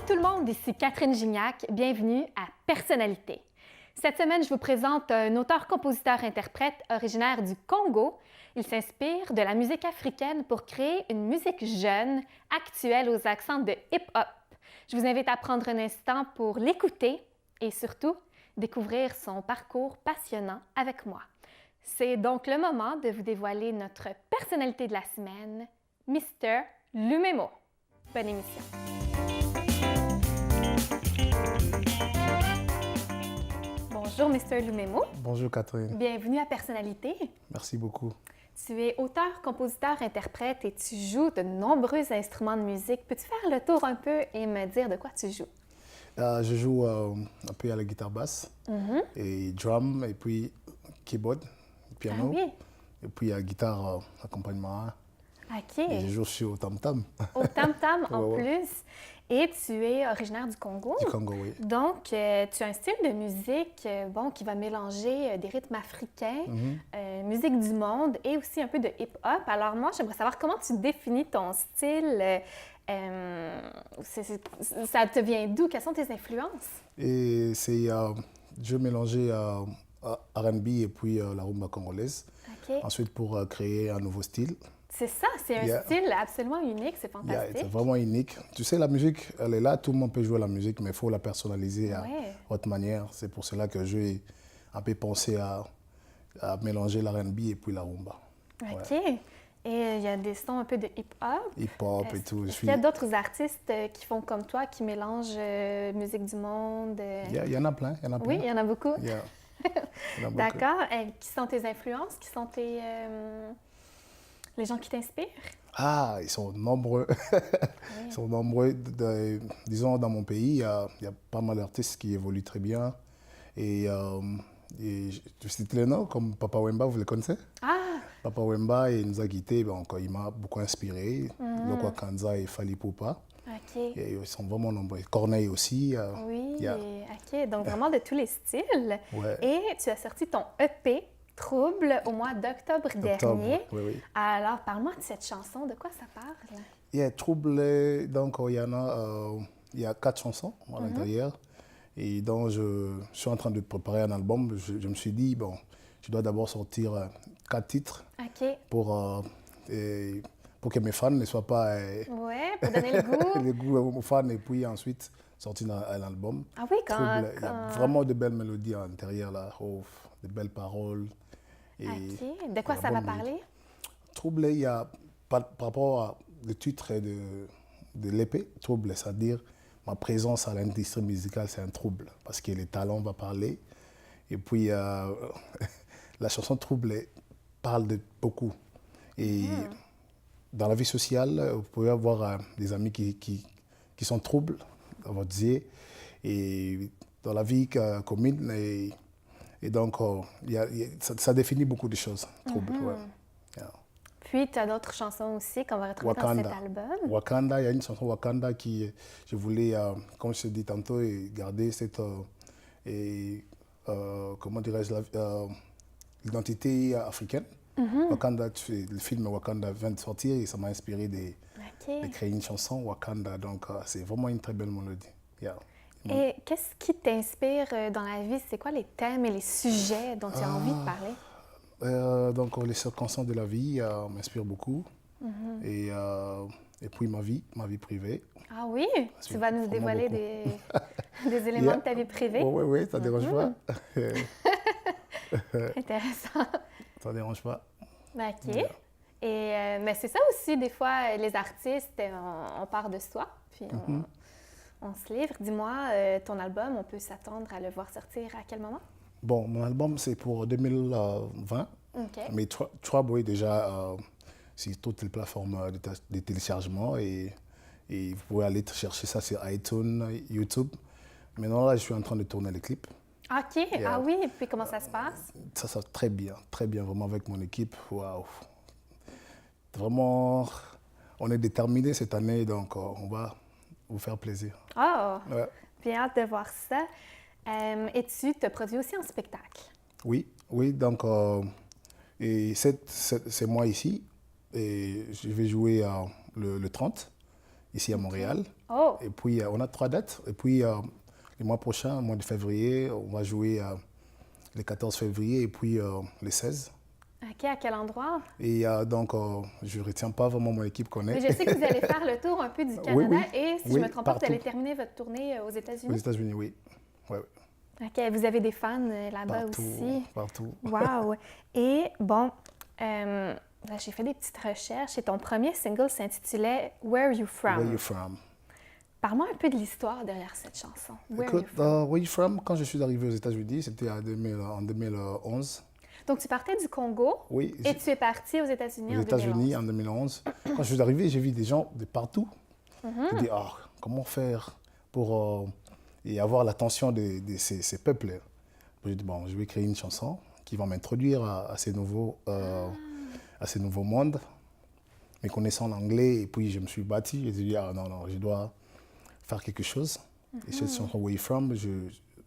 Bonjour tout le monde, ici Catherine Gignac, bienvenue à Personnalité. Cette semaine, je vous présente un auteur-compositeur-interprète originaire du Congo. Il s'inspire de la musique africaine pour créer une musique jeune, actuelle aux accents de hip-hop. Je vous invite à prendre un instant pour l'écouter et surtout découvrir son parcours passionnant avec moi. C'est donc le moment de vous dévoiler notre personnalité de la semaine, Mr. Lumemo. Bonne émission. Bonjour, Mr. Lumemo. Bonjour, Catherine. Bienvenue à Personnalité. Merci beaucoup. Tu es auteur, compositeur, interprète et tu joues de nombreux instruments de musique. Peux-tu faire le tour un peu et me dire de quoi tu joues? Je joue un peu à la guitare basse, et drum, et puis keyboard, piano, et puis la guitare accompagnement. OK. Et je joue aussi au tam-tam. Au tam-tam en plus. Et tu es originaire du Congo. Du Congo, oui. Donc, tu as un style de musique qui va mélanger des rythmes africains, musique du monde et aussi un peu de hip-hop. Alors moi, j'aimerais savoir comment tu définis ton style. Ça te vient d'où? Quelles sont tes influences? Et c'est, je mélangeais R&B et puis la rumba congolaise. OK. Ensuite, pour créer un nouveau style. C'est ça, c'est un style absolument unique, c'est fantastique. C'est vraiment unique. Tu sais, la musique, elle est là, tout le monde peut jouer la musique, mais il faut la personnaliser à votre manière. C'est pour cela que j'ai un peu pensé à mélanger la R&B et puis la rumba. OK. Ouais. Et il y a des sons un peu de hip-hop. Hip-hop et tout. Est-ce qu'il y a d'autres artistes qui font comme toi, qui mélangent musique du monde? Il y en a plein, Oui, il y en a beaucoup. D'accord. Qui sont tes influences? Qui sont les gens qui t'inspirent? Ah, ils sont nombreux. Ils sont nombreux. Disons, dans mon pays, il y a pas mal d'artistes qui évoluent très bien. Et je cite les noms, comme Papa Wemba, vous les connaissez? Ah! Papa Wemba, il nous a quittés, donc il m'a beaucoup inspiré. Lokwa Kanza et Fally Ipupa. OK. Et ils sont vraiment nombreux. Corneille aussi. Oui, OK. Donc vraiment de tous les styles. Ouais. Et tu as sorti ton EP, Trouble, au mois d'octobre dernier. Oui. Alors, parle-moi de cette chanson. De quoi ça parle? Trouble, donc il y a 4 chansons à l'intérieur. Et donc, je suis en train de préparer un album. Je me suis dit, bon, je dois d'abord sortir 4 titres pour que mes fans ne soient pas... pour donner le goût. Le goût aux fans, et puis ensuite sortir un album. Ah oui, Il y a vraiment de belles mélodies à l'intérieur, là. De belles paroles. Et OK. De quoi ça va parler? Trouble, il y a, par rapport à le titre de l'épée, Trouble, c'est-à-dire ma présence à l'industrie musicale, c'est un trouble, parce que les talents vont parler. Et puis, la chanson Trouble parle de beaucoup. Et dans la vie sociale, vous pouvez avoir des amis qui sont troubles, on va dire, et dans la vie commune. Et donc, ça définit beaucoup de choses, trouble. Puis, tu as d'autres chansons aussi qu'on va retrouver dans cet album. Wakanda, il y a une chanson Wakanda qui, je voulais, comme je te dis tantôt, garder cette, comment dirais-je, l'identité africaine. Wakanda, le film Wakanda vient de sortir et ça m'a inspiré de créer une chanson Wakanda. Donc, c'est vraiment une très belle mélodie. Et qu'est-ce qui t'inspire dans la vie? C'est quoi les thèmes et les sujets dont tu as envie de parler? Donc, les circonstances de la vie m'inspirent beaucoup. Et puis ma vie privée. Ah oui? Tu vas nous dévoiler des éléments de ta vie privée? Oui, ça ne dérange pas. Intéressant. Ça ne dérange pas. OK. Et mais c'est ça aussi, des fois, les artistes, on part de soi, puis on se livre. Dis-moi, ton album, on peut s'attendre à le voir sortir à quel moment? Bon, mon album, c'est pour 2020. Mais Trouble est déjà sur toutes les plateformes de téléchargement et vous pouvez aller chercher ça sur iTunes, YouTube. Maintenant, là, je suis en train de tourner les clips. OK. Ah oui, et puis comment ça se passe? Ça se passe très bien, vraiment avec mon équipe. Waouh! Vraiment, on est déterminés cette année, donc on va vous faire plaisir. Oh! Bien hâte de voir ça. Et tu te produis aussi en spectacle? Oui, donc c'est moi ici. Et je vais jouer le 30. ici à Montréal. Oh, Et puis, on a 3 dates. Et puis, le mois prochain, le mois de février, on va jouer le 14 février et puis le 16. OK. À quel endroit? Et donc, je ne retiens pas vraiment mon équipe qu'on Mais est. je sais que vous allez faire le tour un peu du Canada Oui, oui. et, si je Oui, ne me trompe pas, vous partout. allez terminer votre tournée aux Aux États-Unis. États-Unis, oui. Ouais, ouais. OK. Vous avez des fans là-bas Partout, aussi. partout. Wow! Et bon, là, j'ai fait des petites recherches et ton premier single s'intitulait Where Are You From? Where you from? Parle-moi un peu de l'histoire derrière cette chanson. Where Are Écoute, You From? Where you from, quand je suis arrivé aux États-Unis, c'était en 2011. Donc, tu partais du Congo Oui, et tu es parti aux États-Unis aux en 2011. États-Unis en 2011. Quand je suis arrivé, j'ai vu des gens de partout. Je me dis, comment faire pour et avoir l'attention de ces peuples? J'ai dit, bon, je vais créer une chanson qui va m'introduire à ces nouveaux mondes, mais connaissant l'anglais. Et puis, je me suis battu. J'ai dit, non, je dois faire quelque chose. Et cette chanson, Where You From,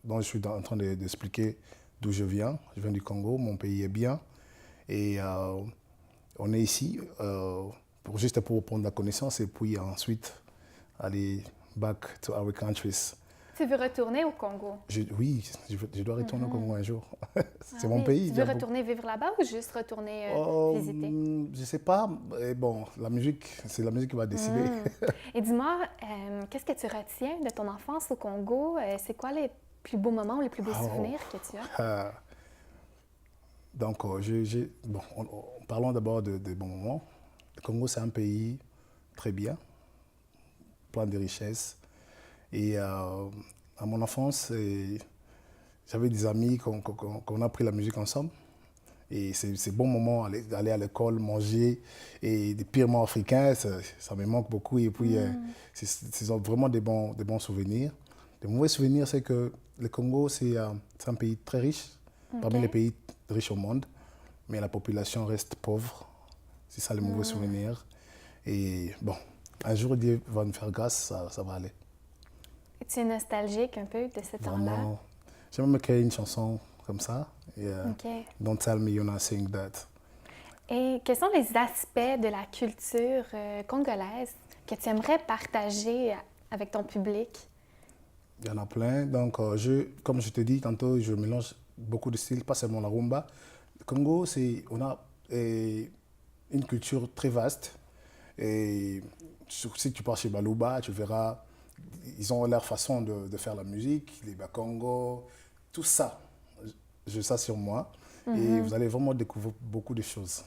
dont je suis en train d'expliquer d'où je viens. Je viens du Congo, mon pays est bien. Et on est ici juste pour prendre la connaissance et puis ensuite aller back to our countries. Tu veux retourner au Congo? Oui, je dois retourner au Congo un jour. C'est Ah mon oui. pays. Tu veux retourner vivre là-bas ou juste retourner visiter? Je ne sais pas. Et bon, la musique, c'est la musique qui va décider. Et dis-moi, qu'est-ce que tu retiens de ton enfance au Congo? C'est quoi les plus beaux moments ou les plus beaux souvenirs que tu as? Donc, parlons d'abord de bons moments. Le Congo, c'est un pays très bien, plein de richesses. Et à mon enfance, j'avais des amis qu'on a appris la musique ensemble. Et ces bons moments, aller à l'école, manger, et des piments africains, ça me manque beaucoup. Et puis, c'est vraiment des bons souvenirs. Les mauvais souvenirs, c'est que le Congo, c'est un pays très riche, parmi les pays riches au monde, mais la population reste pauvre. C'est ça les mauvais souvenirs. Et bon, un jour, Dieu va nous faire grâce, ça va aller. Et tu es nostalgique un peu de ce temps-là? Vraiment, j'ai même créé une chanson comme ça. Et, Don't tell me you're not seeing that. Et quels sont les aspects de la culture congolaise que tu aimerais partager avec ton public? Il y en a plein. Donc, comme je te dis tantôt, je mélange beaucoup de styles, pas seulement la rumba. Le Congo, on a une culture très vaste. Et si tu pars chez Balouba, tu verras, ils ont leur façon de faire la musique, les Bakongo, tout ça. J'ai ça sur moi. Et vous allez vraiment découvrir beaucoup de choses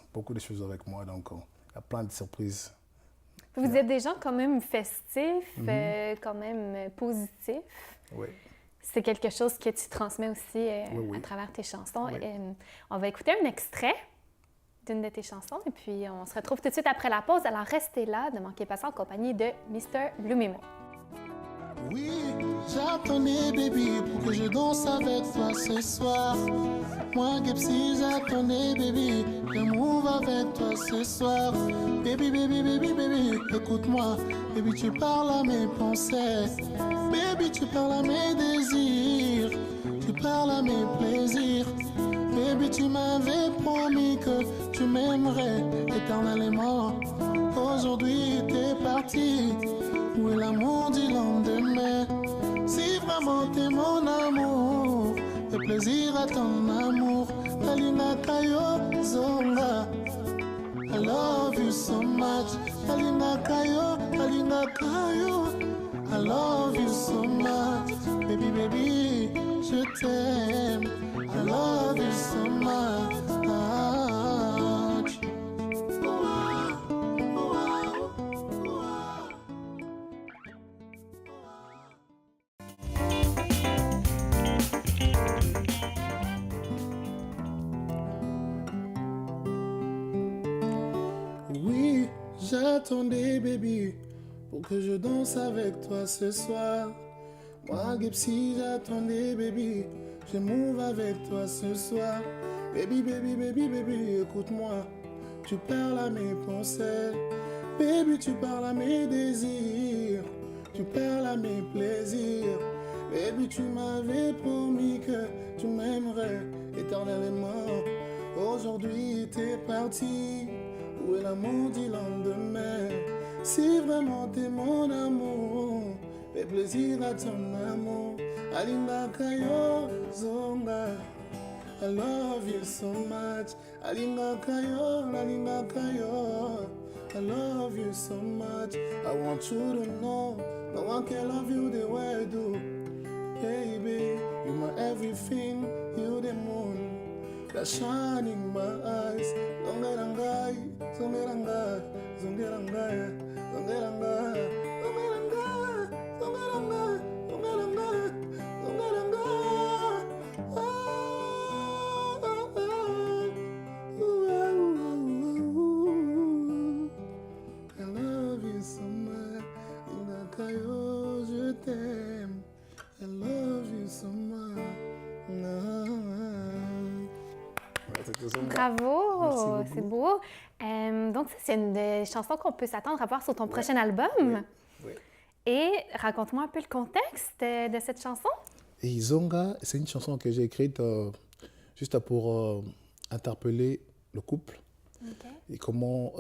avec moi. Donc, il y a plein de surprises. Vous êtes des gens quand même festifs, quand même positifs. Oui. C'est quelque chose que tu transmets aussi à travers tes chansons. Oui. On va écouter un extrait d'une de tes chansons et puis on se retrouve tout de suite après la pause. Alors restez là, ne manquez pas ça en compagnie de Mr. Lumimo. Oui, j'attendais baby pour que je danse avec toi ce soir. Moi Gepsi, j'attendais baby, je move avec toi ce soir. Baby, baby, baby, baby, écoute-moi. Baby, tu parles à mes pensées. Baby, tu parles à mes désirs. Tu parles à mes plaisirs. Baby, tu m'avais promis que tu m'aimerais éternellement. Aujourd'hui, t'es parti. Où est l'amour du lendemain? Si vraiment t'es mon amour, fais plaisir à ton amour. Alina Kayo Zonga, I love you so much. Alina Kayo, I love you so much. Baby, baby, je t'aime. I love you so much. Oui, j'attendais baby pour que je danse avec toi ce soir. Moi Gepsi, j'attendais baby, je move avec toi ce soir. Baby, baby, baby, baby, écoute-moi. Tu parles à mes pensées. Baby, tu parles à mes désirs. Tu parles à mes plaisirs. Baby, tu m'avais promis que tu m'aimerais éternellement. Aujourd'hui, t'es parti. Où est l'amour du lendemain? Si vraiment t'es mon amour, fais plaisir à ton amour. Alinga kayo zonga, I love you so much. Alinga kayo, I love you so much. I want you to know, no one can love you the way I do. Baby, you're my everything, you the moon that shine in my eyes. Zongerangai, zongerangai, zongerangai, zongerangai, zongerangai, zongerangai, zongerangai, zongerangai. Oh, oh, oh. Ooh, ooh, ooh. I love you so much. Inakayo, je t'aime. I love you so much. Bravo, c'est beau. Donc, ça, c'est une des chansons qu'on peut s'attendre à voir sur ton prochain album. Oui. Et raconte-moi un peu le contexte de cette chanson. Et Zonga, c'est une chanson que j'ai écrite juste pour interpeller le couple et comment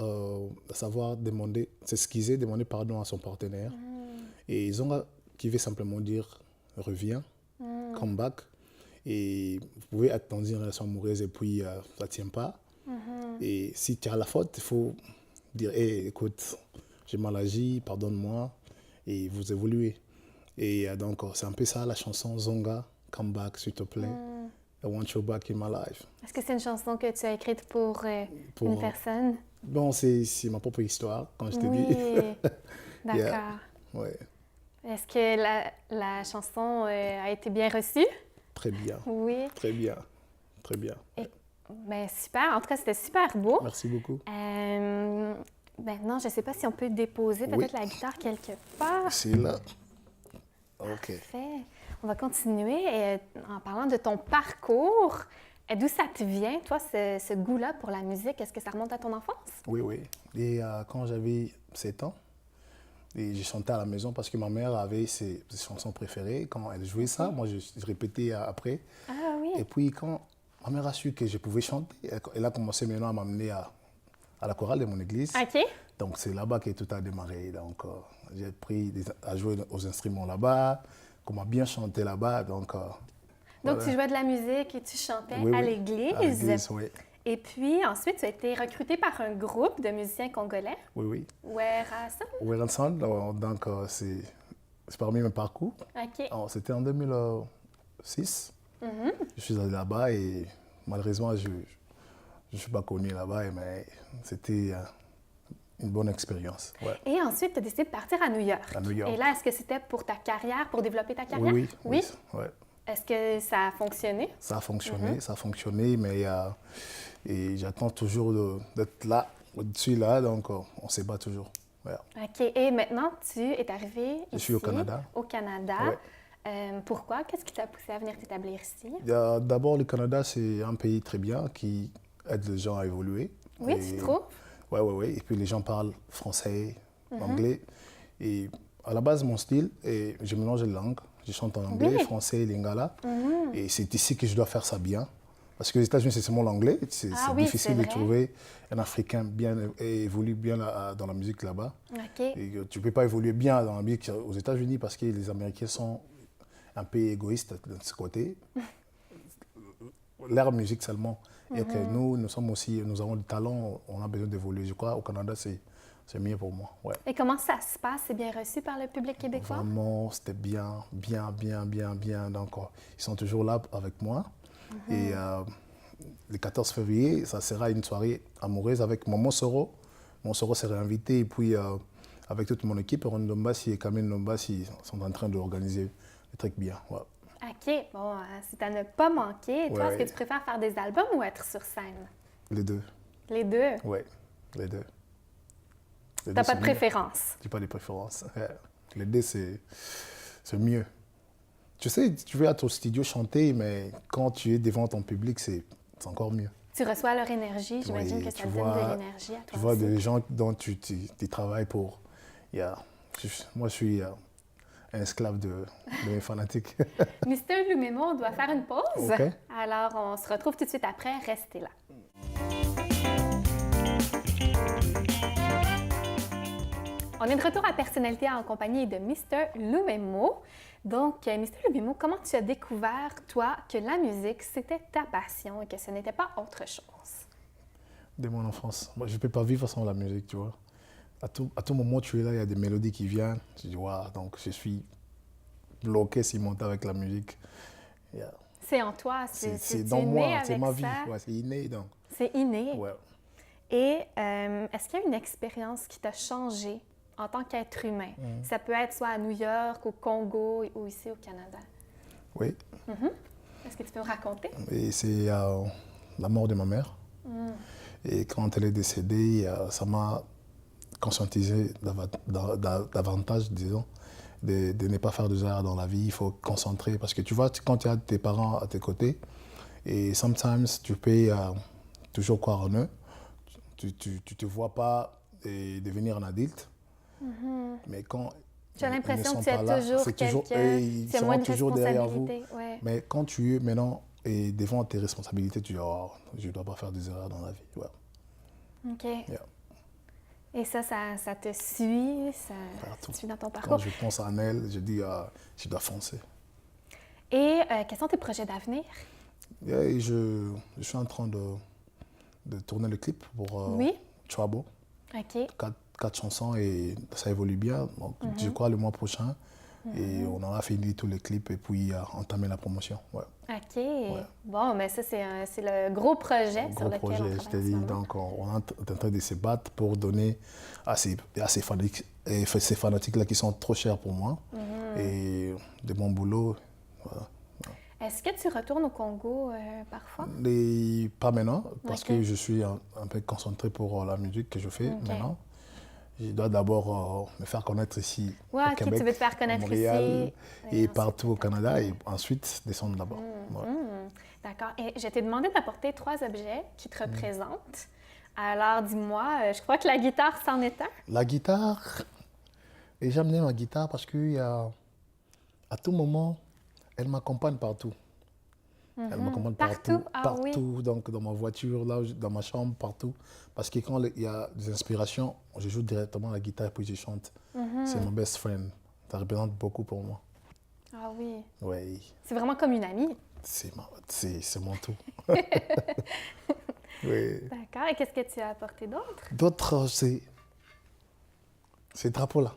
savoir s'excuser, demander pardon à son partenaire. Et Zonga qui veut simplement dire reviens, come back. Et vous pouvez être dans une relation amoureuse et puis ça ne tient pas. Et si tu as la faute, il faut dire hey, écoute, j'ai mal agi, pardonne-moi, et vous évoluez. Et donc, c'est un peu ça la chanson Zonga, come back, s'il te plaît. I want you back in my life. Est-ce que c'est une chanson que tu as écrite pour une personne? Bon, c'est ma propre histoire, comme je t'ai Oui, dit. d'accord. Yeah. Ouais. Est-ce que la chanson a été bien reçue? Très bien. Oui. Très bien. Très bien. Ben, super. En tout cas, c'était super beau. Merci beaucoup. Maintenant, je ne sais pas si on peut déposer peut-être la guitare quelque part. C'est là. OK. Parfait. On va continuer en parlant de ton parcours. D'où ça te vient, toi, ce goût-là pour la musique? Est-ce que ça remonte à ton enfance? Oui, oui. Et quand j'avais 7 ans, et j'ai chanté à la maison parce que ma mère avait ses chansons préférées. Quand elle jouait ça, moi, je répétais après. Ah oui. Et puis, quand ma mère a su que je pouvais chanter, elle a commencé maintenant à m'amener à la chorale de mon église. OK. Donc, c'est là-bas que tout a démarré. Donc, j'ai appris à jouer aux instruments là-bas, comment bien chanter là-bas. Donc, voilà. Tu jouais de la musique et tu chantais à l'église. À l'église, oui. Et puis, ensuite, tu as été recruté par un groupe de musiciens congolais. Oui, oui. Werason. Werason, donc c'est parmi mes parcours. OK. C'était en 2006. Je suis allé là-bas et malheureusement, je ne suis pas connu là-bas, mais c'était une bonne expérience. Ouais. Et ensuite, tu as décidé de partir à New York. À New York. Et là, est-ce que c'était pour ta carrière, pour développer ta carrière? Oui, oui. Ouais. Est-ce que ça a fonctionné? Ça a fonctionné, mais et j'attends toujours d'être là, au-dessus là, donc on se bat toujours. Ouais. OK. Et maintenant, tu es arrivé ici. Je suis au Canada. Au Canada. Ouais. Pourquoi? Qu'est-ce qui t'a poussé à venir t'établir ici? D'abord, le Canada, c'est un pays très bien qui aide les gens à évoluer. Oui, tu trouves? Oui. Et puis les gens parlent français, anglais. Et à la base, mon style, je mélange les langues. Je chante en anglais, français, lingala. Et c'est ici que je dois faire ça bien. Parce que les États-Unis, c'est seulement l'anglais. C'est difficile de trouver un Africain bien évolue bien dans la musique là-bas. Okay. Et tu ne peux pas évoluer bien dans la musique aux États-Unis parce que les Américains sont un peu égoïstes de ce côté. Leur musique seulement. Et que nous sommes aussi, nous avons du talent, on a besoin d'évoluer. Je crois au Canada, c'est mieux pour moi. Ouais. Et comment ça se passe? C'est bien reçu par le public québécois? Vraiment, c'était bien. Donc, ils sont toujours là avec moi. Et le 14 février, ça sera une soirée amoureuse avec Momo Soro. Momo Soro sera invité. Et puis, avec toute mon équipe, Ron Lombassi et Camille Lombassi sont en train d'organiser des trucs bien. Ouais. OK. Bon, c'est à ne pas manquer. Toi, est-ce que tu préfères faire des albums ou être sur scène? Les deux. Les deux? Oui, les deux. Tu n'as pas de préférence? Je n'ai pas de préférence. Les deux, c'est mieux. Tu sais, tu veux être au studio chanter, mais quand tu es devant ton public, c'est encore mieux. Tu reçois leur énergie, j'imagine que ça donne de l'énergie à toi. Tu vois des gens dont tu travailles pour. Moi, je suis un esclave de mes fanatiques. Mr. Lumemo, on doit faire une pause. Okay. Alors, on se retrouve tout de suite après. Restez là. On est de retour à Personnalité en compagnie de Mr. Lumemo. Donc, Mr. Lumemo, comment tu as découvert, toi, que la musique, c'était ta passion et que ce n'était pas autre chose? Dès mon enfance. Moi, je ne peux pas vivre sans la musique, tu vois. À tout moment, tu es là, il y a des mélodies qui viennent. Je dis, waouh, donc je suis bloqué, cimenté avec la musique. Yeah. C'est en toi, C'est tu dans es né moi, c'est avec ma vie. ça. Ouais, c'est inné. Donc. C'est inné. Ouais. Et est-ce qu'il y a une expérience qui t'a changé en tant qu'être humain? Ça peut être soit à New York, au Congo ou ici au Canada. Oui. Est-ce que tu peux me raconter? Et c'est la mort de ma mère. Et quand elle est décédée, ça m'a conscientisé davantage, disons, de ne pas faire des erreurs dans la vie. Il faut concentrer. Parce que tu vois, quand tu as tes parents à tes côtés, et sometimes tu peux toujours croire en eux. Tu ne te vois pas devenir un adulte. Mais quand Tu as l'impression que ils ne tu sont pas as là, toujours c'est quelqu'un, ils tu as seront moins de toujours derrière vous. responsabilités. Ouais. Mais quand tu es maintenant devant tes responsabilités, tu dis oh, je ne dois pas faire des erreurs dans la vie. Ouais. OK. Yeah. Et ça te suit, ça Partout. te suit dans ton Quand parcours. je pense à elle, je dis je dois foncer. Et quels sont tes projets d'avenir? Et je suis en train de tourner le clip pour Oui. Trouble. OK. 4 chansons et ça évolue bien. Donc, je crois le mois prochain. Et on aura fini tous les clips et puis entamer la promotion. Ouais. OK. Bon, mais ça, c'est le gros projet Un sur gros lequel projet, on je travaille te en ce dis. moment. Donc, on est en train de se battre pour donner à ces fanatiques-là qui sont trop chers pour moi. Et de mon boulot. Voilà. Est-ce que tu retournes au Congo parfois? Pas maintenant, parce Ok. que je suis un peu concentré pour la musique que je fais Ok. maintenant. Je dois d'abord me faire connaître ici Ouais, au ok, Québec, tu veux te faire à connaître Montréal ici. et ensuite, partout au Canada et ensuite descendre là-bas. Ouais. D'accord. Et je t'ai demandé d'apporter 3 objets qui te représentent. Alors, dis-moi, je crois que la guitare, c'en est un. La guitare, et j'aime bien ma guitare parce qu'à tout moment, elle m'accompagne partout. Elle m'accompagne Partout? partout, Ah oui. partout, donc dans ma voiture, là, dans ma chambre, partout. Parce que quand il y a des inspirations, je joue directement la guitare et puis je chante. C'est mon best friend. Ça représente beaucoup pour moi. Ah oui. Oui, C'est vraiment comme une amie. c'est mon tout. Oui. D'accord. Et qu'est-ce que tu as apporté d'autre? D'autres, c'est ce drapeau-là,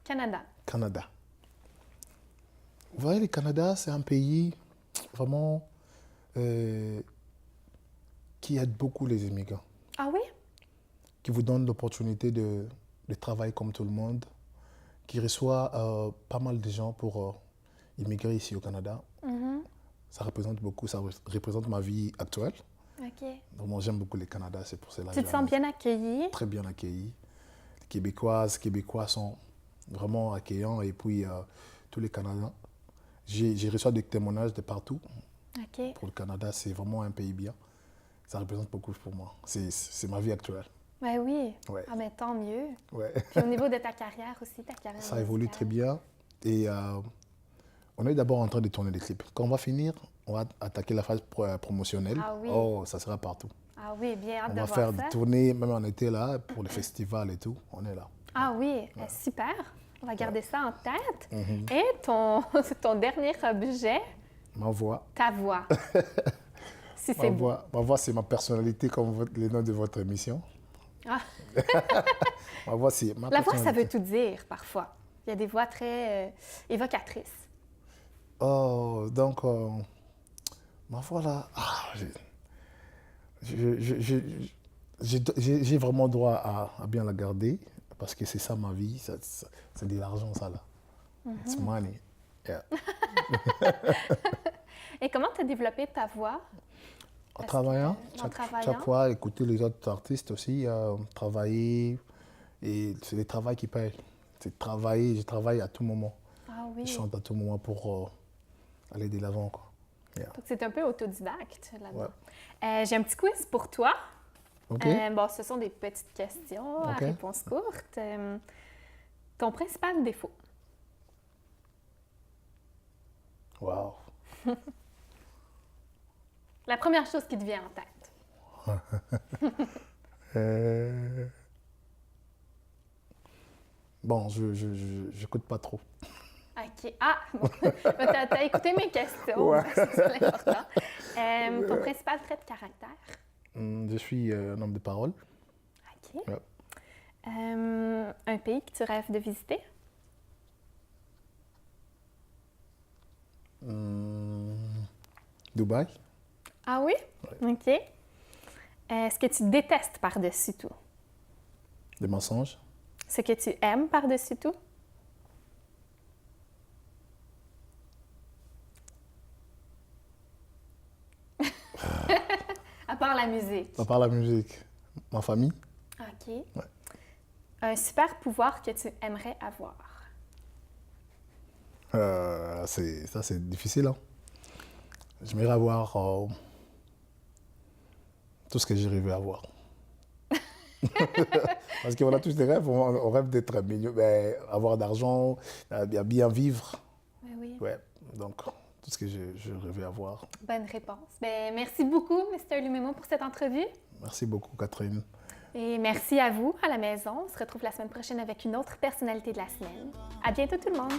Canada. Canada. Vous voyez, le Canada, c'est un pays vraiment qui aide beaucoup les immigrants, Ah oui? qui vous donne l'opportunité de travailler comme tout le monde, qui reçoit pas mal de gens pour immigrer ici au Canada. Ça représente beaucoup, ça représente ma vie actuelle. OK. Donc, moi, j'aime beaucoup le Canada, c'est pour cela. Tu te sens bien accueilli? Très bien accueilli. Les Québécois sont vraiment accueillants et puis tous les Canadiens. J'ai reçu des témoignages de partout. OK. Pour le Canada, c'est vraiment un pays bien. Ça représente beaucoup pour moi. C'est ma vie actuelle. Ben oui. Ouais. Ah, mais tant mieux. Ouais. Puis au niveau de ta carrière aussi, ta carrière Ça évolue musicale. très bien. Et on est d'abord en train de tourner les clips. Quand on va finir, on va attaquer la phase promotionnelle. Ah oui. Oh, ça sera partout. Ah oui, bien hâte On de va voir faire ça. des tournées, même en été là, pour les festivals et tout. On est là. Ah oui, super. On va garder ça en tête. Mhm. Et ton dernier objet, Ma voix. ta voix. Si c'est beau. Ma voix, c'est ma personnalité, comme le nom de votre émission. Ah. Ma voix, c'est ma La voix, ça personnalité. veut tout dire parfois. Il y a des voix très évocatrices. Oh, donc, ma voix là, j'ai vraiment droit à bien la garder parce que c'est ça ma vie, c'est de l'argent ça là. It's money. Yeah. Et comment tu as développé ta voix? En travaillant, en travaillant. chaque fois, écouter les autres artistes aussi, travailler, et c'est le travail qui paye. C'est travailler, je travaille à tout moment. Ah oui. Je chante à tout moment pour aller de l'avant, quoi. Yeah. Donc, c'est un peu autodidacte là-dedans. Ouais. J'ai un petit quiz pour toi. OK? Bon, ce sont des petites questions à OK. réponse courte. Ton principal défaut? Wow. La première chose qui te vient en tête. Bon, je n'écoute pas trop. OK. Ah, bon. T'as écouté mes questions. Ouais. C'est l'important. Ton principal trait de caractère? Je suis un homme de parole. OK. Ouais. Un pays que tu rêves de visiter? Dubaï. Ah oui? Ouais. OK. Ce que tu détestes par-dessus tout? Des mensonges. Ce que tu aimes par-dessus tout? À part la musique. À part la musique, ma famille. OK. Ouais. Un super pouvoir que tu aimerais avoir? Ça, c'est difficile. Hein. J'aimerais avoir tout ce que j'ai rêvé avoir. Parce qu'on a tous des rêves, on rêve d'être millionnaire, avoir d'argent, bien vivre. Oui, oui. Ouais, donc tout ce que je rêvais avoir. Bonne réponse. Ben, merci beaucoup, Mr. Lumemo, pour cette entrevue. Merci beaucoup, Catherine. Et merci à vous, à la maison. On se retrouve la semaine prochaine avec une autre personnalité de la semaine. À bientôt tout le monde.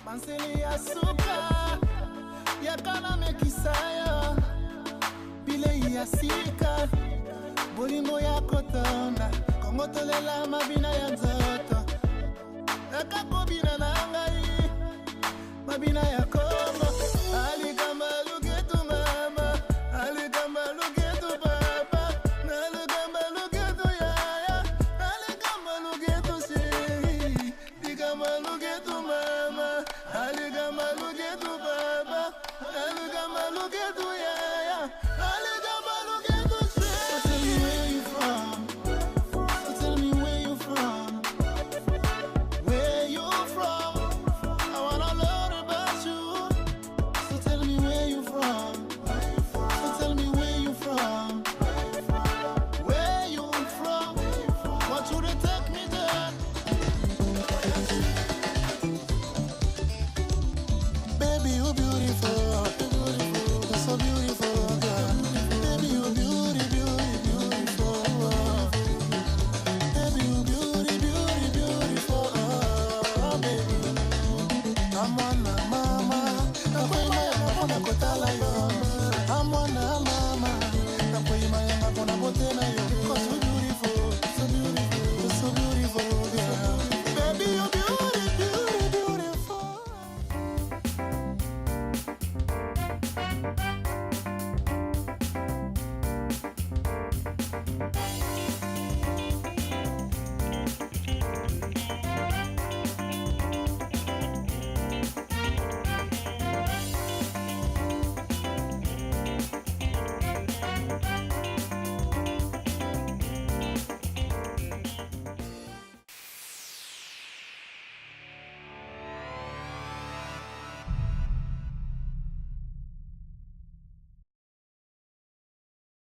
Bolingo ya kotonda kongo tolela mabina ya nzoto ekakobina na ngai mabina ya